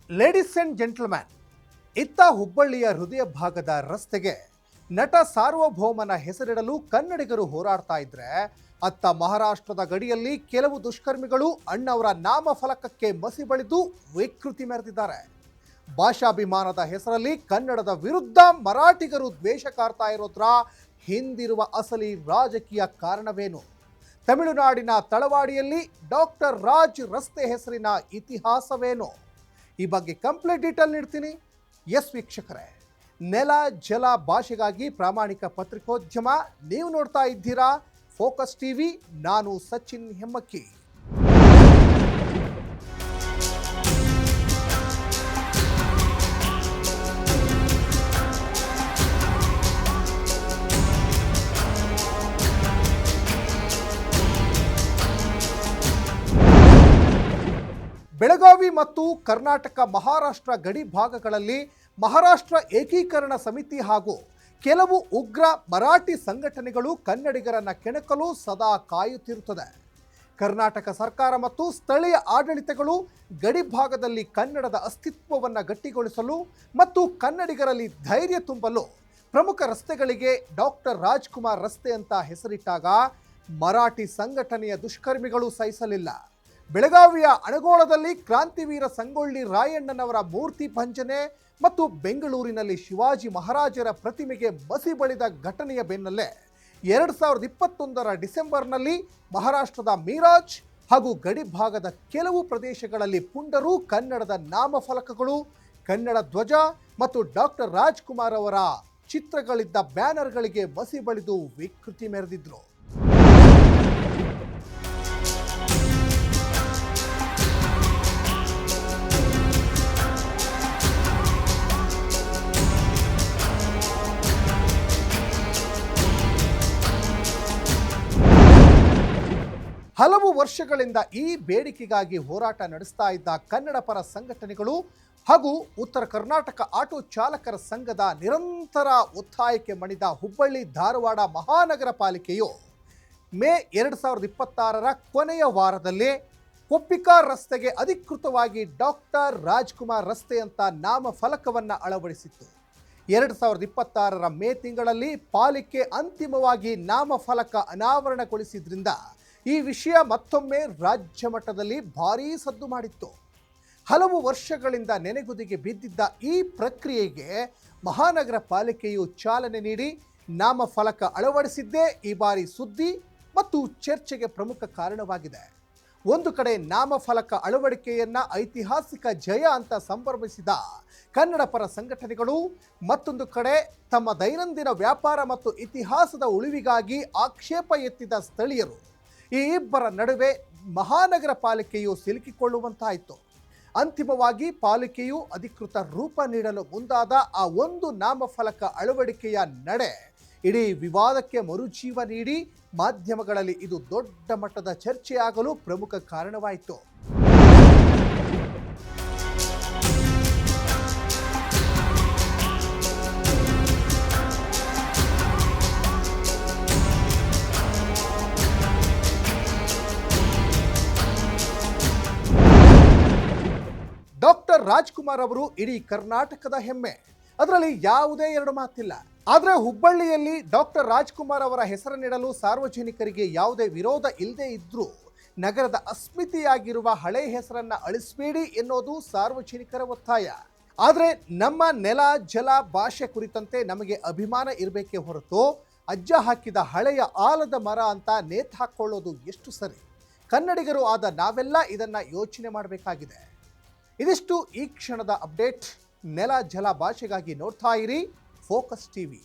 Ladies and gentleman, ಇತ್ತ ಹುಬ್ಬಳ್ಳಿಯ ಹೃದಯ ಭಾಗದ ರಸ್ತೆಗೆ ನಟ ಸಾರ್ವಭೌಮನ ಹೆಸರಿಡಲು ಕನ್ನಡಿಗರು ಹೋರಾಡ್ತಾ ಇದ್ರೆ, ಅತ್ತ ಮಹಾರಾಷ್ಟ್ರದ ಗಡಿಯಲ್ಲಿ ಕೆಲವು ದುಷ್ಕರ್ಮಿಗಳು ಅಣ್ಣವರ ನಾಮಫಲಕಕ್ಕೆ ಮಸಿ ಬಳಿದು ವಿಕೃತಿ ಮೆರೆದಿದ್ದಾರೆ. ಭಾಷಾಭಿಮಾನದ ಹೆಸರಲ್ಲಿ ಕನ್ನಡದ ವಿರುದ್ಧ ಮರಾಠಿಗರು ದ್ವೇಷ ಕಾರ್ತಾ ಇರೋದ್ರ ಹಿಂದಿರುವ ಅಸಲಿ ರಾಜಕೀಯ ಕಾರಣವೇನು? ತಮಿಳುನಾಡಿನ ತಳವಾಡಿಯಲ್ಲಿ ಡಾಕ್ಟರ್ ರಾಜ್ ರಸ್ತೆ ಹೆಸರಿನ ಇತಿಹಾಸವೇನು? ಈ ಬಗ್ಗೆ ಕಂಪ್ಲೀಟ್ ಡೀಟೇಲ್ ನೀಡ್ತೀನಿ. ಎಸ್ ವೀಕ್ಷಕರೇ, ನೆಲ ಜಲ ಭಾಷೆಗಾಗಿ ಪ್ರಾಮಾಣಿಕ ಪತ್ರಿಕೋದ್ಯಮ, ನೀವು ನೋಡ್ತಾ ಇದ್ದೀರಾ ಫೋಕಸ್ ಟಿವಿ. ನಾನು ಸಚಿನ್ ಹೆಮ್ಮಕ್ಕಿ. ಬೆಳಗಾವಿ ಮತ್ತು ಕರ್ನಾಟಕ ಮಹಾರಾಷ್ಟ್ರ ಗಡಿ ಭಾಗಗಳಲ್ಲಿ ಮಹಾರಾಷ್ಟ್ರ ಏಕೀಕರಣ ಸಮಿತಿ ಹಾಗೂ ಕೆಲವು ಉಗ್ರ ಮರಾಠಿ ಸಂಘಟನೆಗಳು ಕನ್ನಡಿಗರನ್ನ ಕೆಣಕಲು ಸದಾ ಕಾಯುತ್ತಿರುತ್ತದೆ. ಕರ್ನಾಟಕ ಸರ್ಕಾರ ಮತ್ತು ಸ್ಥಳೀಯ ಆಡಳಿತಗಳು ಗಡಿ ಭಾಗದಲ್ಲಿ ಕನ್ನಡದ ಅಸ್ತಿತ್ವವನ್ನು ಗಟ್ಟಿಗೊಳಿಸಲು ಮತ್ತು ಕನ್ನಡಿಗರಲ್ಲಿ ಧೈರ್ಯ ತುಂಬಲು ಪ್ರಮುಖ ರಸ್ತೆಗಳಿಗೆ ಡಾಕ್ಟರ್ ರಾಜ್ಕುಮಾರ್ ರಸ್ತೆ ಅಂತ ಹೆಸರಿಟ್ಟಾಗ ಮರಾಠಿ ಸಂಘಟನೆಯ ದುಷ್ಕರ್ಮಿಗಳು ಸಹಿಸಲಿಲ್ಲ. ಬೆಳಗಾವಿಯ ಅಣಗೋಳದಲ್ಲಿ ಕ್ರಾಂತಿವೀರ ಸಂಗೊಳ್ಳಿ ರಾಯಣ್ಣನವರ ಮೂರ್ತಿ ಭಂಜನೆ ಮತ್ತು ಬೆಂಗಳೂರಿನಲ್ಲಿ ಶಿವಾಜಿ ಮಹಾರಾಜರ ಪ್ರತಿಮೆಗೆ ಮಸಿ ಬಳಿದ ಘಟನೆಯ ಬೆನ್ನಲ್ಲೇ 2021ರ ಡಿಸೆಂಬರ್ನಲ್ಲಿ ಮಹಾರಾಷ್ಟ್ರದ ಮೀರಾಜ್ ಹಾಗೂ ಗಡಿ ಭಾಗದ ಕೆಲವು ಪ್ರದೇಶಗಳಲ್ಲಿ ಪುಂಡರು ಕನ್ನಡದ ನಾಮಫಲಕಗಳು, ಕನ್ನಡ ಧ್ವಜ ಮತ್ತು ಡಾಕ್ಟರ್ ರಾಜ್ಕುಮಾರ್ ಅವರ ಚಿತ್ರಗಳಿದ್ದ ಬ್ಯಾನರ್ಗಳಿಗೆ ಮಸಿ ಬಳಿದು ವಿಕೃತಿ ಮೆರೆದಿದ್ರು. ಹಲವು ವರ್ಷಗಳಿಂದ ಈ ಬೇಡಿಕೆಗಾಗಿ ಹೋರಾಟ ನಡೆಸ್ತಾ ಇದ್ದ ಕನ್ನಡ ಪರ ಸಂಘಟನೆಗಳು ಹಾಗೂ ಉತ್ತರ ಕರ್ನಾಟಕ ಆಟೋ ಚಾಲಕರ ಸಂಘದ ನಿರಂತರ ಒತ್ತಾಯಕ್ಕೆ ಮಣಿದ ಹುಬ್ಬಳ್ಳಿ ಧಾರವಾಡ ಮಹಾನಗರ ಪಾಲಿಕೆಯು ಮೇ 2026ರ ಕೊನೆಯ ವಾರದಲ್ಲಿ ಕೊಪ್ಪಿಕಾ ರಸ್ತೆಗೆ ಅಧಿಕೃತವಾಗಿ ಡಾಕ್ಟರ್ ರಾಜ್ಕುಮಾರ್ ರಸ್ತೆ ಅಂತ ನಾಮಫಲಕವನ್ನು ಅಳವಡಿಸಿತ್ತು. 2026ರ ಮೇ ತಿಂಗಳಲ್ಲಿ ಪಾಲಿಕೆ ಅಂತಿಮವಾಗಿ ನಾಮಫಲಕ ಅನಾವರಣಗೊಳಿಸಿದ್ರಿಂದ ಈ ವಿಷಯ ಮತ್ತೊಮ್ಮೆ ರಾಜ್ಯ ಮಟ್ಟದಲ್ಲಿ ಭಾರೀ ಸದ್ದು ಮಾಡಿತ್ತು. ಹಲವು ವರ್ಷಗಳಿಂದ ನೆನೆಗುದಿಗೆ ಬಿದ್ದಿದ್ದ ಈ ಪ್ರಕ್ರಿಯೆಗೆ ಮಹಾನಗರ ಪಾಲಿಕೆಯು ಚಾಲನೆ ನೀಡಿ ನಾಮಫಲಕ ಅಳವಡಿಸಿದ್ದೇ ಈ ಬಾರಿ ಸುದ್ದಿ ಮತ್ತು ಚರ್ಚೆಗೆ ಪ್ರಮುಖ ಕಾರಣವಾಗಿದೆ. ಒಂದು ಕಡೆ ನಾಮಫಲಕ ಅಳವಡಿಕೆಯನ್ನ ಐತಿಹಾಸಿಕ ಜಯ ಅಂತ ಸಂಭ್ರಮಿಸಿದ ಕನ್ನಡ ಪರ ಸಂಘಟನೆಗಳು, ಮತ್ತೊಂದು ಕಡೆ ತಮ್ಮ ದೈನಂದಿನ ವ್ಯಾಪಾರ ಮತ್ತು ಇತಿಹಾಸದ ಉಳಿವಿಗಾಗಿ ಆಕ್ಷೇಪ ಎತ್ತಿದ ಸ್ಥಳೀಯರು. ಈ ಇಬ್ಬರ ನಡುವೆ ಮಹಾನಗರ ಪಾಲಿಕೆಯು ಸಿಲುಕಿಕೊಳ್ಳುವಂತಾಯಿತು. ಅಂತಿಮವಾಗಿ ಪಾಲಿಕೆಯು ಅಧಿಕೃತ ರೂಪ ನೀಡಲು ಮುಂದಾದ ಆ ಒಂದು ನಾಮಫಲಕ ಅಳವಡಿಕೆಯ ನಡೆ ಇಡೀ ವಿವಾದಕ್ಕೆ ಮರುಜೀವ ನೀಡಿ ಮಾಧ್ಯಮಗಳಲ್ಲಿ ಇದು ದೊಡ್ಡ ಮಟ್ಟದ ಚರ್ಚೆಯಾಗಲು ಪ್ರಮುಖ ಕಾರಣವಾಯಿತು. ಡಾಕ್ಟರ್ ರಾಜ್ಕುಮಾರ್ ಅವರು ಇಡೀ ಕರ್ನಾಟಕದ ಹೆಮ್ಮೆ, ಅದರಲ್ಲಿ ಯಾವುದೇ ಎರಡು ಮಾತಿಲ್ಲ. ಆದರೆ ಹುಬ್ಬಳ್ಳಿಯಲ್ಲಿ ಡಾಕ್ಟರ್ ರಾಜ್ಕುಮಾರ್ ಅವರ ಹೆಸರನ್ನಿಡಲು ಸಾರ್ವಜನಿಕರಿಗೆ ಯಾವುದೇ ವಿರೋಧ ಇಲ್ಲದೆ ಇದ್ರೂ ನಗರದ ಅಸ್ಮಿತೆಯಾಗಿರುವ ಹಳೆ ಹೆಸರನ್ನ ಅಳಿಸಬೇಡಿ ಎನ್ನುವುದು ಸಾರ್ವಜನಿಕರ ಒತ್ತಾಯ. ಆದರೆ ನಮ್ಮ ನೆಲ ಜಲ ಭಾಷೆ ಕುರಿತಂತೆ ನಮಗೆ ಅಭಿಮಾನ ಇರಬೇಕೇ ಹೊರತು ಅಜ್ಜ ಹಾಕಿದ ಹಳೆಯ ಆಲದ ಮರ ಅಂತ ನೇತು ಹಾಕೊಳ್ಳೋದು ಎಷ್ಟು ಸರಿ? ಕನ್ನಡಿಗರು ಆದ ನಾವೆಲ್ಲ ಇದನ್ನ ಯೋಚನೆ ಮಾಡಬೇಕಾಗಿದೆ. ಇದಿಷ್ಟು ಈ ಕ್ಷಣದ ಅಪ್ಡೇಟ್. ನೆಲ ಜಲ ಭಾಷೆಗಾಗಿ ನೋಡ್ತಾ ಇರಿ ಫೋಕಸ್ ಟಿವಿ.